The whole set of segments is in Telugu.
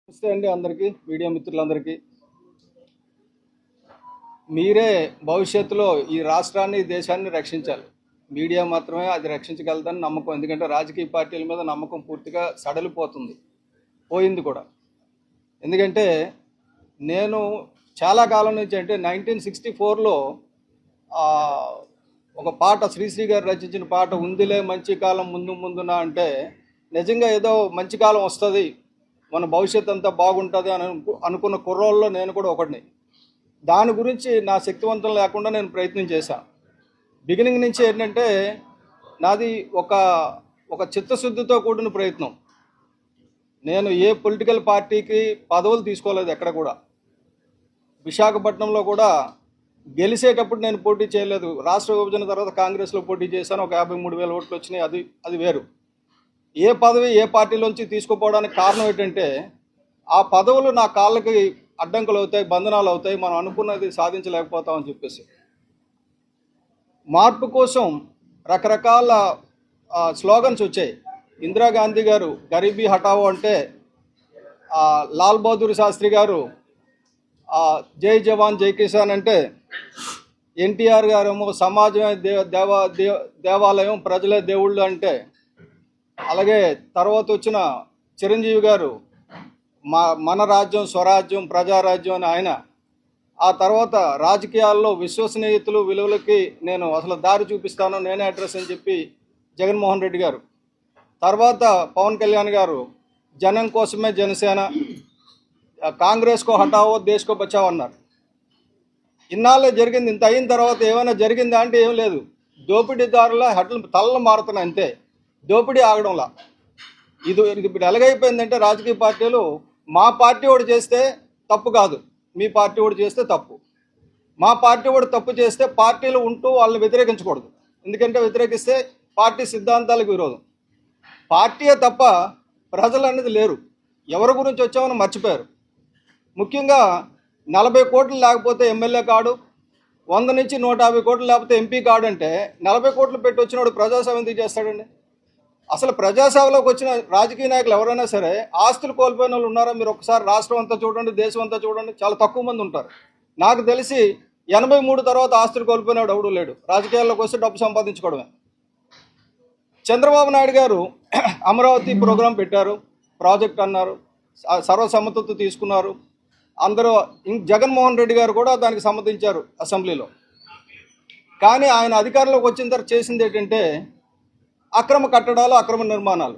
నమస్తే అండి అందరికీ, మీడియా మిత్రులందరికీ. మీరే భవిష్యత్తులో ఈ రాష్ట్రాన్ని దేశాన్ని రక్షించాలి. మీడియా మాత్రమే అది రక్షించగలదని నమ్మకం. ఎందుకంటే రాజకీయ పార్టీల మీద నమ్మకం పూర్తిగా సడలిపోతుంది, పోయింది కూడా. ఎందుకంటే నేను చాలా కాలం నుంచి, అంటే 1964లో ఒక పాట, శ్రీశ్రీ గారు రచించిన పాట, ఉందిలే మంచి కాలం ముందు ముందున, అంటే నిజంగా ఏదో మంచి కాలం వస్తుంది, మన భవిష్యత్తు అంతా బాగుంటుంది అని అనుకున్న కుర్రోళ్ళలో నేను కూడా ఒకటిని. దాని గురించి నా శక్తివంతం లేకుండా నేను ప్రయత్నం చేశాను. బిగినింగ్ నుంచి ఏంటంటే నాది ఒక చిత్తశుద్ధితో కూడిన ప్రయత్నం. నేను ఏ పొలిటికల్ పార్టీకి పదవులు తీసుకోలేదు ఎక్కడ కూడా. విశాఖపట్నంలో కూడా గెలిచేటప్పుడు నేను పోటీ చేయలేదు. రాష్ట్ర విభజన తర్వాత కాంగ్రెస్లో పోటీ చేశాను, ఒక 53,000 ఓట్లు వచ్చినాయి. అది వేరు. ఏ పదవి ఏ పార్టీలోంచి తీసుకుపోవడానికి కారణం ఏంటంటే ఆ పదవులు నా కాళ్ళకి అడ్డంకులు అవుతాయి, బంధనాలు అవుతాయి, మనం అనుకున్నది సాధించలేకపోతామని చెప్పేసి. మార్పు కోసం రకరకాల స్లోగన్స్ వచ్చాయి. ఇందిరాగాంధీ గారు గరీబీ హటావో అంటే, లాల్ బహదూర్ శాస్త్రి గారు జై జవాన్ జై కిసాన్ అంటే, ఎన్టీఆర్ గారేమో సమాజమే దేవాలయం, ప్రజలే దేవుళ్ళు అంటే, అలాగే తర్వాత వచ్చిన చిరంజీవి గారు మన రాజ్యం స్వరాజ్యం ప్రజారాజ్యం అని ఆయన. ఆ తర్వాత రాజకీయాల్లో విశ్వసనీయతలు విలువలకి నేను అసలు దారి చూపిస్తాను, నేనే అడ్రస్ అని చెప్పి జగన్మోహన్ రెడ్డి గారు. తర్వాత పవన్ కళ్యాణ్ గారు జనం కోసమే జనసేన, కాంగ్రెస్కో హటావో దేశ్కో బచావో అన్నారు. ఇన్నాళ్ళే జరిగింది. ఇంత అయిన తర్వాత ఏమైనా జరిగిందా అంటే ఏం లేదు. దోపిడీదారుల హడ్లు తలలు మారుతున్నాయి అంతే, దోపిడీ ఆగడంలా. ఇది ఇప్పుడు ఎలాగైపోయిందంటే రాజకీయ పార్టీలు, మా పార్టీ వాడు చేస్తే తప్పు కాదు, మీ పార్టీ వాడు చేస్తే తప్పు. మా పార్టీ వాడు తప్పు చేస్తే పార్టీలు ఉంటూ వాళ్ళని వ్యతిరేకించకూడదు. ఎందుకంటే వ్యతిరేకిస్తే పార్టీ సిద్ధాంతాలకు విరోధం. పార్టీయే తప్ప ప్రజలు అనేది లేరు. ఎవరి గురించి వచ్చామని మర్చిపోయారు. ముఖ్యంగా 40 కోట్లు లేకపోతే ఎమ్మెల్యే కాడు, 100 నుంచి 150 కోట్లు లేకపోతే ఎంపీ కాడు. అంటే 40 కోట్లు పెట్టి వచ్చినవాడు ప్రజాసేవ ఎందుకు చేస్తాడండి? అసలు ప్రజాసేవలోకి వచ్చిన రాజకీయ నాయకులు ఎవరైనా సరే ఆస్తులు కోల్పోయిన వాళ్ళు ఉన్నారా? మీరు ఒకసారి రాష్ట్రం అంతా చూడండి, దేశం అంతా చూడండి, చాలా తక్కువ మంది ఉంటారు. నాకు తెలిసి 83 తర్వాత ఆస్తులు కోల్పోయినాడు ఎవడూ లేడు. రాజకీయాల్లోకి వస్తే డబ్బు సంపాదించుకోవడమే. చంద్రబాబు నాయుడు గారు అమరావతి ప్రోగ్రాం పెట్టారు, ప్రాజెక్ట్ అన్నారు, సర్వసమ్మతితో తీసుకున్నారు అందరూ. జగన్మోహన్ రెడ్డి గారు కూడా దానికి సమ్మతించారు అసెంబ్లీలో. కానీ ఆయన అధికారంలోకి వచ్చిన తర్వాత చేసింది ఏంటంటే అక్రమ కట్టడాలు, అక్రమ నిర్మాణాలు.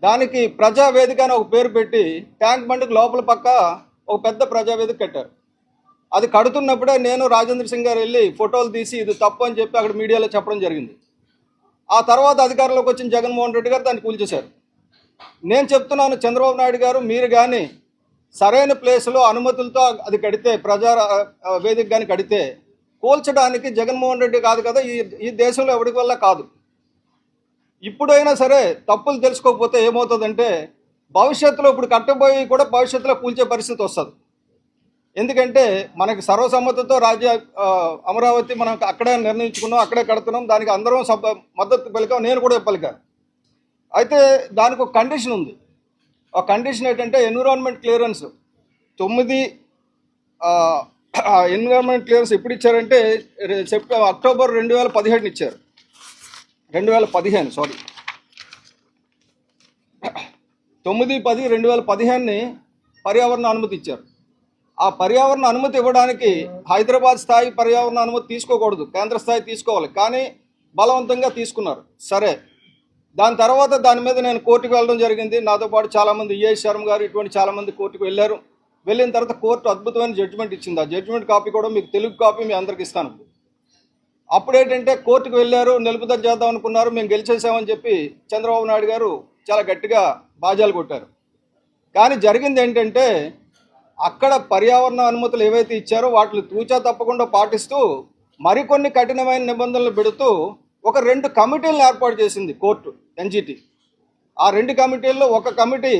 దానికి ప్రజావేదిక అని ఒక పేరు పెట్టి ట్యాంక్ బండ్కి లోపల పక్క ఒక పెద్ద ప్రజావేదిక కట్టారు. అది కడుతున్నప్పుడే నేను రాజేంద్ర సింగ్ గారు వెళ్ళి ఫోటోలు తీసి ఇది తప్పు అని చెప్పి అక్కడ మీడియాలో చెప్పడం జరిగింది. ఆ తర్వాత అధికారంలోకి వచ్చిన జగన్మోహన్ రెడ్డి గారు దాన్ని కూల్చేశారు. నేను చెప్తున్నాను, చంద్రబాబు నాయుడు గారు మీరు కానీ సరైన ప్లేస్లో అనుమతులతో అది కడితే, ప్రజా వేదిక కానీ కడితే, కూల్చడానికి జగన్మోహన్ రెడ్డి కాదు కదా, ఈ దేశంలో ఎవరికి వల్ల కాదు. ఇప్పుడైనా సరే తప్పులు తెలుసుకోకపోతే ఏమవుతుందంటే భవిష్యత్తులో ఇప్పుడు కట్టబోయి కూడా భవిష్యత్తులో కూల్చే పరిస్థితి వస్తుంది. ఎందుకంటే మనకి సర్వసమ్మతితో అమరావతి మనం అక్కడే నిర్ణయించుకున్నాం, అక్కడే కడుతున్నాం, దానికి అందరం మద్దతు పలికాం, నేను కూడా పలికాను. అయితే దానికి ఒక కండిషన్ ఉంది. ఆ కండిషన్ ఏంటంటే ఎన్విరాన్మెంట్ క్లియరెన్స్ 9 ఎన్విరాన్మెంట్ క్లియరెన్స్ ఎప్పుడు ఇచ్చారంటే అక్టోబర్ 2017 ఇచ్చారు. 2015 సారీ 9/10/2015 పర్యావరణ అనుమతి ఇచ్చారు. ఆ పర్యావరణ అనుమతి ఇవ్వడానికి హైదరాబాద్ స్థాయి పర్యావరణ అనుమతి తీసుకోకూడదు, కేంద్ర స్థాయి తీసుకోవాలి. కానీ బలవంతంగా తీసుకున్నారు. సరే, దాని తర్వాత దాని మీద నేను కోర్టుకు వెళ్ళడం జరిగింది. నాతో పాటు చాలామంది, ఈఎస్ శర్మ గారు, ఇటువంటి చాలామంది కోర్టుకు వెళ్ళారు. వెళ్ళిన తర్వాత కోర్టు అద్భుతమైన జడ్జిమెంట్ ఇచ్చింది. ఆ జడ్జిమెంట్ కాపీ కూడా మీకు, తెలుగు కాపీ మీ అందరికి ఇస్తాను. అప్పుడు ఏంటంటే కోర్టుకు వెళ్ళారు, నిలుపుదల చేద్దాం అనుకున్నారు, మేము గెలిచేసామని చెప్పి చంద్రబాబు నాయుడు గారు చాలా గట్టిగా బాజాలు కొట్టారు. కానీ జరిగింది ఏంటంటే అక్కడ పర్యావరణ అనుమతులు ఏవైతే ఇచ్చారో వాటిని తూచా తప్పకుండా పాటిస్తూ మరికొన్ని కఠినమైన నిబంధనలు పెడుతూ ఒక 2 కమిటీలను ఏర్పాటు చేసింది కోర్టు, ఎన్జిటి. ఆ 2 కమిటీల్లో ఒక కమిటీ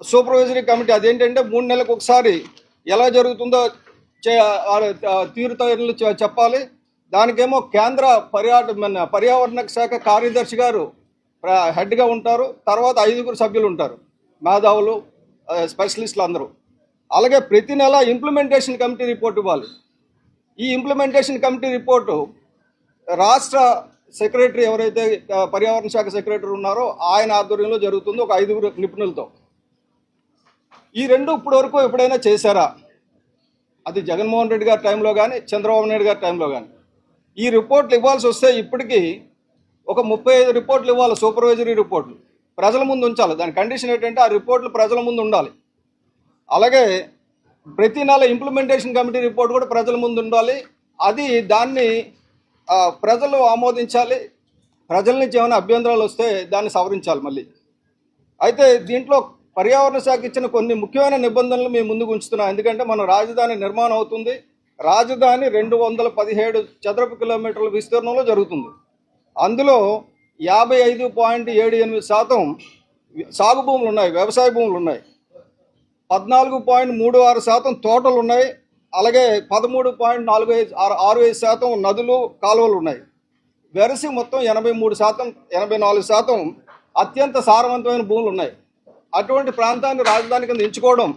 సూపర్వైజరీ కమిటీ. అదేంటంటే 3 నెలలకు ఒకసారి ఎలా జరుగుతుందో తీరుతెన్నులు చెప్పాలి. దానికేమో కేంద్ర పర్యావరణ శాఖ కార్యదర్శి గారు హెడ్గా ఉంటారు. తర్వాత 5 సభ్యులు ఉంటారు, మేధావులు, స్పెషలిస్టులు అందరూ. అలాగే ప్రతి నెల ఇంప్లిమెంటేషన్ కమిటీ రిపోర్ట్ ఇవ్వాలి. ఈ ఇంప్లిమెంటేషన్ కమిటీ రిపోర్టు రాష్ట్ర సెక్రటరీ ఎవరైతే పర్యావరణ శాఖ సెక్రటరీ ఉన్నారో ఆయన ఆధ్వర్యంలో జరుగుతుంది, ఒక 5 నిపుణులతో. ఈ రెండు ఇప్పటి వరకు ఎప్పుడైనా చేశారా? అది జగన్మోహన్ రెడ్డి గారి టైంలో కానీ చంద్రబాబు నాయుడు గారి టైంలో కానీ. ఈ రిపోర్ట్లు ఇవ్వాల్సి వస్తే ఇప్పటికీ ఒక 35 రిపోర్ట్లు ఇవ్వాలి, సూపర్వైజరీ రిపోర్ట్లు ప్రజల ముందు ఉంచాలి. దాని కండిషన్ ఏంటంటే ఆ రిపోర్ట్లు ప్రజల ముందు ఉండాలి. అలాగే ప్రతి నెల ఇంప్లిమెంటేషన్ కమిటీ రిపోర్ట్ కూడా ప్రజల ముందు ఉండాలి. దాన్ని ప్రజలు ఆమోదించాలి. ప్రజల నుంచి ఏమైనా అభ్యంతరాలు వస్తే దాన్ని సవరించాలి మళ్ళీ. అయితే దీంట్లో పర్యావరణ శాఖ ఇచ్చిన కొన్ని ముఖ్యమైన నిబంధనలు మేము ముందుకు ఉంచుతున్నాం. ఎందుకంటే మన రాజధాని నిర్మాణం అవుతుంది. రాజధాని 217 చదరపు కిలోమీటర్ల విస్తీర్ణంలో జరుగుతుంది. అందులో 55.78% సాగు భూములు ఉన్నాయి, వ్యవసాయ భూములు ఉన్నాయి. 14.36% తోటలు ఉన్నాయి. అలాగే 13.65% నదులు, కాలువలు ఉన్నాయి. వెరసి మొత్తం 83%, 84% అత్యంత సారవంతమైన భూములు ఉన్నాయి. అటువంటి ప్రాంతాన్ని రాజధాని కింద ఎంచుకోవడం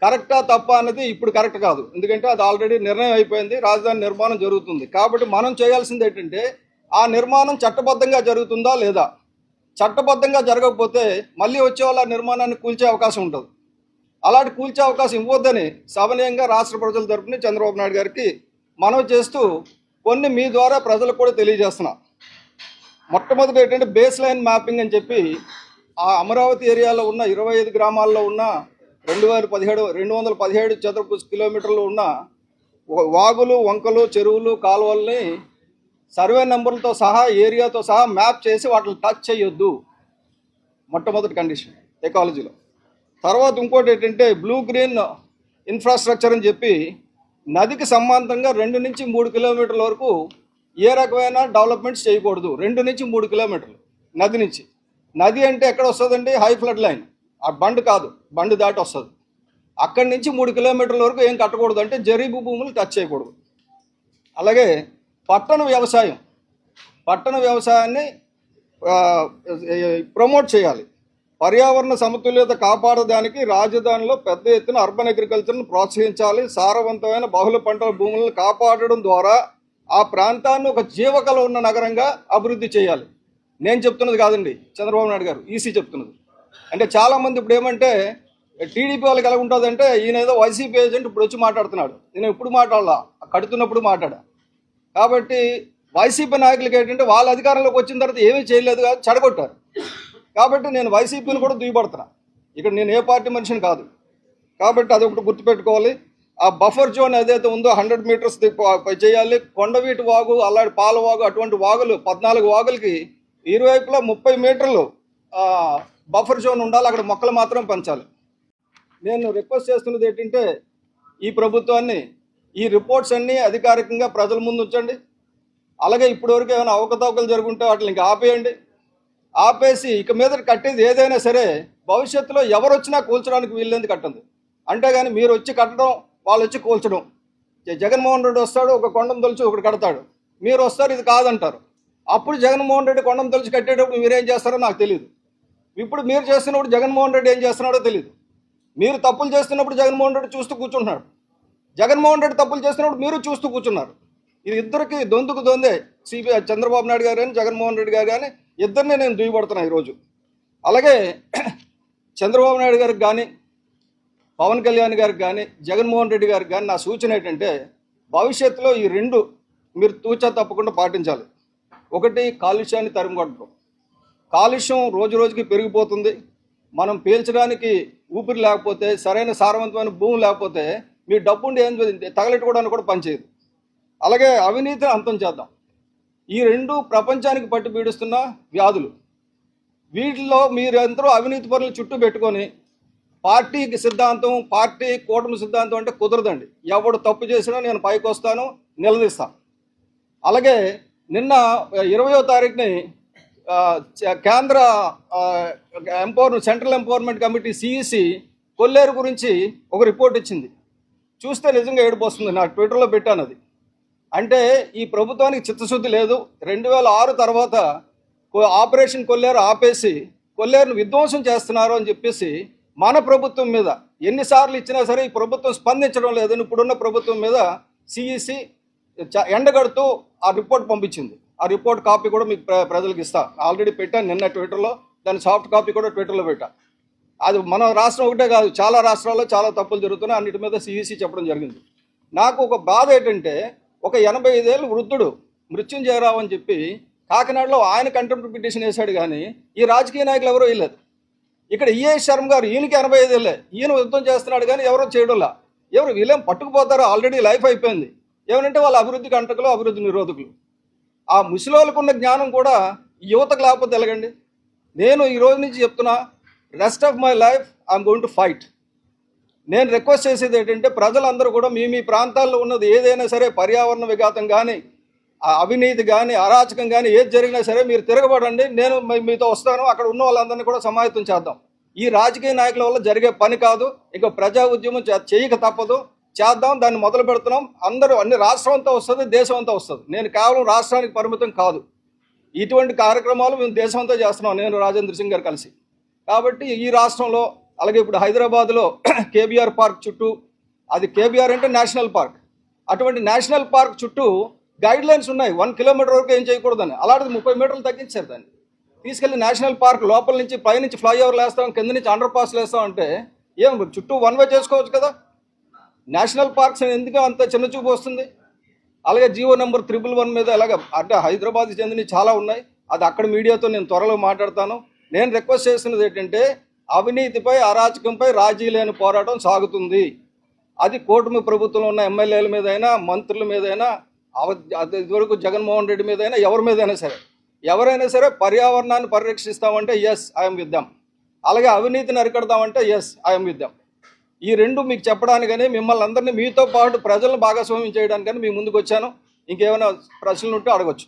కరెక్టా తప్ప అన్నది ఇప్పుడు కరెక్ట్ కాదు. ఎందుకంటే అది ఆల్రెడీ నిర్ణయం అయిపోయింది, రాజధాని నిర్మాణం జరుగుతుంది. కాబట్టి మనం చేయాల్సింది ఏంటంటే ఆ నిర్మాణం చట్టబద్ధంగా జరుగుతుందా లేదా. చట్టబద్ధంగా జరగకపోతే మళ్ళీ వచ్చే వాళ్ళ నిర్మాణాన్ని కూల్చే అవకాశం ఉంటుంది. అలాంటి కూల్చే అవకాశం ఇవ్వద్దని సవనీయంగా రాష్ట్ర ప్రజల తరపున చంద్రబాబు నాయుడు గారికి మనవి చేస్తూ కొన్ని మీ ద్వారా ప్రజలకు కూడా తెలియజేస్తున్నా. మొట్టమొదటి ఏంటంటే బేస్ లైన్ మ్యాపింగ్ అని చెప్పి ఆ అమరావతి ఏరియాలో ఉన్న 25 గ్రామాల్లో ఉన్న 217 చదరపు కిలోమీటర్లు ఉన్న వాగులు, వంకలు, చెరువులు, కాలువల్ని సర్వే నెంబర్లతో సహా, ఏరియాతో సహా మ్యాప్ చేసి వాటిని టచ్ చేయొద్దు. మొట్టమొదటి కండిషన్ ఎకాలజీలో. తర్వాత ఇంకోటి ఏంటంటే బ్లూ గ్రీన్ ఇన్ఫ్రాస్ట్రక్చర్ అని చెప్పి నదికి సంబంధంగా 2 నుంచి 3 కిలోమీటర్ల వరకు ఏ రకమైన డెవలప్మెంట్స్ చేయకూడదు. 2 నుంచి 3 కిలోమీటర్లు నది నుంచి. నది అంటే ఎక్కడ వస్తుందండి? High flood line. ఆ బండ్ కాదు, బండ్ దాటి వస్తుంది. అక్కడి నుంచి 3 కిలోమీటర్ల వరకు ఏం కట్టకూడదు, అంటే జరీబు భూములు టచ్ చేయకూడదు. అలాగే పట్టణ వ్యవసాయాన్ని ప్రమోట్ చేయాలి. పర్యావరణ సమతుల్యత కాపాడడానికి రాజధానిలో పెద్ద ఎత్తున అర్బన్ అగ్రికల్చర్ను ప్రోత్సహించాలి. సారవంతమైన బహుళ పంటల భూములను కాపాడడం ద్వారా ఆ ప్రాంతాన్ని ఒక జీవకళ ఉన్న నగరంగా అభివృద్ధి చేయాలి. నేను చెప్తున్నది కాదండి, చంద్రబాబు నాయుడు గారు, ఈసీ చెప్తున్నది. అంటే చాలామంది ఇప్పుడు ఏమంటే టీడీపీ వాళ్ళకి ఎలా ఉంటుందంటే ఈయన ఏదో వైసీపీ ఏజెంట్ ఇప్పుడు వచ్చి మాట్లాడుతున్నాడు. నేను ఇప్పుడు మాట్లాడాల, కడుతున్నప్పుడు మాట్లాడా. కాబట్టి వైసీపీ నాయకులకి ఏంటంటే వాళ్ళ అధికారంలోకి వచ్చిన తర్వాత ఏమీ చేయలేదు కాదు, చెడగొట్టారు. కాబట్టి నేను వైసీపీని కూడా దుయ్యబడుతున్నా. ఇక్కడ నేను ఏ పార్టీ మనిషిని కాదు. కాబట్టి అదొకటి గుర్తుపెట్టుకోవాలి. ఆ బఫర్ జోన్ ఏదైతే ఉందో 100 మీటర్స్ చేయాలి. కొండవీటి వాగు, అలాంటి పాలవాగు, అటువంటి వాగులు 14 వాగులకి ఇరువైపులా 30 మీటర్లు బఫర్ జోన్ ఉండాలి. అక్కడ మొక్కలు మాత్రం పెంచాలి. నేను రిక్వెస్ట్ చేస్తున్నది ఏంటంటే ఈ ప్రభుత్వాన్ని ఈ రిపోర్ట్స్ అన్నీ అధికారికంగా ప్రజల ముందు ఉంచండి. అలాగే ఇప్పటివరకు ఏమైనా అవకతవకలు జరుగుంటే వాటిని ఇంకా ఆపేయండి. ఆపేసి ఇక మీద కట్టేది ఏదైనా సరే భవిష్యత్తులో ఎవరు వచ్చినా కూల్చడానికి వీల్లేంది కట్టండి. అంతేగాని మీరు వచ్చి కట్టడం, వాళ్ళు వచ్చి కూల్చడం. జగన్మోహన్ రెడ్డి వస్తాడు, ఒక కొండం తొలిచి ఒకటి కడతాడు, మీరు వస్తారు ఇది కాదంటారు. అప్పుడు జగన్మోహన్ రెడ్డి కొండం తొలిచి కట్టేటప్పుడు మీరేం చేస్తారో నాకు తెలియదు. ఇప్పుడు మీరు చేస్తున్నప్పుడు జగన్మోహన్ రెడ్డి ఏం చేస్తున్నాడో తెలియదు. మీరు తప్పులు చేస్తున్నప్పుడు జగన్మోహన్ రెడ్డి చూస్తూ కూర్చుంటున్నాడు, జగన్మోహన్ రెడ్డి తప్పులు చేస్తున్నప్పుడు మీరు చూస్తూ కూర్చున్నారు. ఇది ఇద్దరికి దొందుకు దొందే. సిబిఐ చంద్రబాబు నాయుడు గారు కానీ జగన్మోహన్ రెడ్డి గారు కానీ ఇద్దరిని నేను దుయ్యబడుతున్నా ఈరోజు. అలాగే చంద్రబాబు నాయుడు గారికి కానీ, పవన్ కళ్యాణ్ గారికి కానీ, జగన్మోహన్ రెడ్డి గారికి కానీ నా సూచన ఏంటంటే భవిష్యత్తులో ఈ రెండు మీరు తూచా తప్పకుండా పాటించాలి. ఒకటి, కాలుష్యాన్ని తరిమికొట్టడం. కాలుష్యం రోజు రోజుకి పెరిగిపోతుంది. మనం పీల్చడానికి ఊపిరి లేకపోతే, సరైన సారవంతమైన భూమి లేకపోతే మీ డబ్బుండి ఏం తగలెట్టుకోవడానికి కూడా పనిచేయదు. అలాగే అవినీతిని అంతం చేద్దాం. ఈ రెండు ప్రపంచానికి పట్టి పీడిస్తున్న వ్యాధులు. వీటిల్లో మీరందరూ అవినీతి పనులు చుట్టూ పెట్టుకొని పార్టీకి సిద్ధాంతం, పార్టీ కూటమి సిద్ధాంతం అంటే కుదరదండి. ఎవడు తప్పు చేసినా నేను పైకి వస్తాను, నిలదీస్తాను. అలాగే నిన్న 20వ తారీఖుని కేంద్ర సెంట్రల్ ఎంపవర్మెంట్ కమిటీ సిఈసి కొల్లేరు గురించి ఒక రిపోర్ట్ ఇచ్చింది. చూస్తే నిజంగా ఏడుపు వస్తుంది. నాకు ట్విట్టర్లో పెట్టాను అది. అంటే ఈ ప్రభుత్వానికి చిత్తశుద్ధి లేదు. 2006 తర్వాత ఆపరేషన్ కొల్లేరు ఆపేసి కొల్లేరును విధ్వంసం చేస్తున్నారు అని చెప్పేసి మన ప్రభుత్వం మీద ఎన్నిసార్లు ఇచ్చినా సరే ఈ ప్రభుత్వం స్పందించడం లేదని ఇప్పుడున్న ప్రభుత్వం మీద సిఈసి ఎండగడుతూ ఆ రిపోర్ట్ పంపించింది. ఆ రిపోర్ట్ కాపీ కూడా మీకు ప్రజలకు ఇస్తా. ఆల్రెడీ పెట్టాను నిన్న ట్విట్టర్లో, దాని సాఫ్ట్ కాపీ కూడా ట్విట్టర్లో పెట్టా. అది మన రాష్ట్రం ఒకటే కాదు, చాలా రాష్ట్రాల్లో చాలా తప్పులు జరుగుతున్నాయి. అన్నిటి మీద సిఈసి చెప్పడం జరిగింది. నాకు ఒక బాధ ఏంటంటే, ఒక 85 ఏళ్ళు వృద్ధుడు మృత్యుంజయరావు అని చెప్పి కాకినాడలో ఆయన కంటెంప్ట్ పిటిషన్ వేశాడు, కానీ ఈ రాజకీయ నాయకులు ఎవరో వేయలేదు. ఇక్కడ ఈఎస్ శర్మ గారు, ఈయనకి 85 ఏళ్ళే, ఈయన యుద్ధం చేస్తున్నాడు కానీ ఎవరో చేయడంలా. ఎవరు వీళ్ళేం పట్టుకుపోతారో, ఆల్రెడీ లైఫ్ అయిపోయింది. ఏమనంటే వాళ్ళ అభివృద్ధి కంటకులు, అభివృద్ధి నిరోధకులు. ఆ ముసలోళ్ళకు ఉన్న జ్ఞానం కూడా యువతకు లేకపోతే ఎలాగండి? నేను ఈ రోజు నుంచి చెప్తున్నా, rest of my life I'm going to fight. నేను రిక్వెస్ట్ చేసేది ఏంటంటే, ప్రజలందరూ కూడా మీ ప్రాంతాల్లో ఉన్నది ఏదైనా సరే, పర్యావరణ విఘాతం కానీ, అవినీతి కానీ, అరాచకం కానీ ఏది జరిగినా సరే మీరు తిరగబడండి, నేను మీతో వస్తాను. అక్కడ ఉన్న వాళ్ళందరినీ కూడా సమాయత్తం చేద్దాం. ఈ రాజకీయ నాయకుల వల్ల జరిగే పని కాదు. ఇక ప్రజా ఉద్యమం చేయక తప్పదు, చేద్దాం. దాన్ని మొదలు పెడుతున్నాం. అందరూ అన్ని రాష్ట్రం అంతా వస్తుంది, దేశం అంతా వస్తుంది. నేను కేవలం రాష్ట్రానికి పరిమితం కాదు. ఇటువంటి కార్యక్రమాలు మేము దేశం అంతా చేస్తున్నాం, నేను రాజేంద్ర సింగ్ గారు కలిసి. కాబట్టి ఈ రాష్ట్రంలో, అలాగే ఇప్పుడు హైదరాబాద్లో కేబీఆర్ పార్క్ చుట్టూ, అది కేబీఆర్ అంటే నేషనల్ పార్క్, అటువంటి నేషనల్ పార్క్ చుట్టూ గైడ్ లైన్స్ ఉన్నాయి. 1 కిలోమీటర్ వరకు ఏం చేయకూడదని. అలాంటిది 30 మీటర్లు తగ్గించారు. దాన్ని తీసుకెళ్లి నేషనల్ పార్క్ లోపల నుంచి, పైనుంచి ఫ్లైఓవర్లు వేస్తాం, కింద నుంచి అండర్ పాస్లు వేస్తాం అంటే ఏం చుట్టూ 1 వే చేసుకోవచ్చు కదా. నేషనల్ పార్క్స్ ఎందుకు అంత చిన్న చూపు వస్తుంది? అలాగే జీవో నెంబర్ 111 మీద ఎలాగ అంటే హైదరాబాద్కి చెందినవి చాలా ఉన్నాయి. అది అక్కడ మీడియాతో నేను త్వరలో మాట్లాడతాను. నేను రిక్వెస్ట్ చేస్తున్నది ఏంటంటే, అవినీతిపై, అరాచకంపై రాజీ లేని పోరాటం సాగుతుంది. అది కూటమి ప్రభుత్వంలో ఉన్న ఎమ్మెల్యేల మీదైనా, మంత్రుల మీదైనా, ఇదివరకు జగన్మోహన్ రెడ్డి మీదైనా, ఎవరి మీదైనా సరే, ఎవరైనా సరే పర్యావరణాన్ని పరిరక్షిస్తామంటే ఎస్ ఐఎమ్ విత్ దెమ్. అలాగే అవినీతిని అరికడదామంటే ఎస్ ఐఎమ్ విత్ దెమ్. ఈ రెండు మీకు చెప్పడానికని, మిమ్మల్ని అందరినీ మీతో పాటు ప్రజలను భాగస్వామ్యం చేయడానికని మీ ముందుకు వచ్చాను. ఇంకేమైనా ప్రశ్నలు ఉంటే అడగొచ్చు.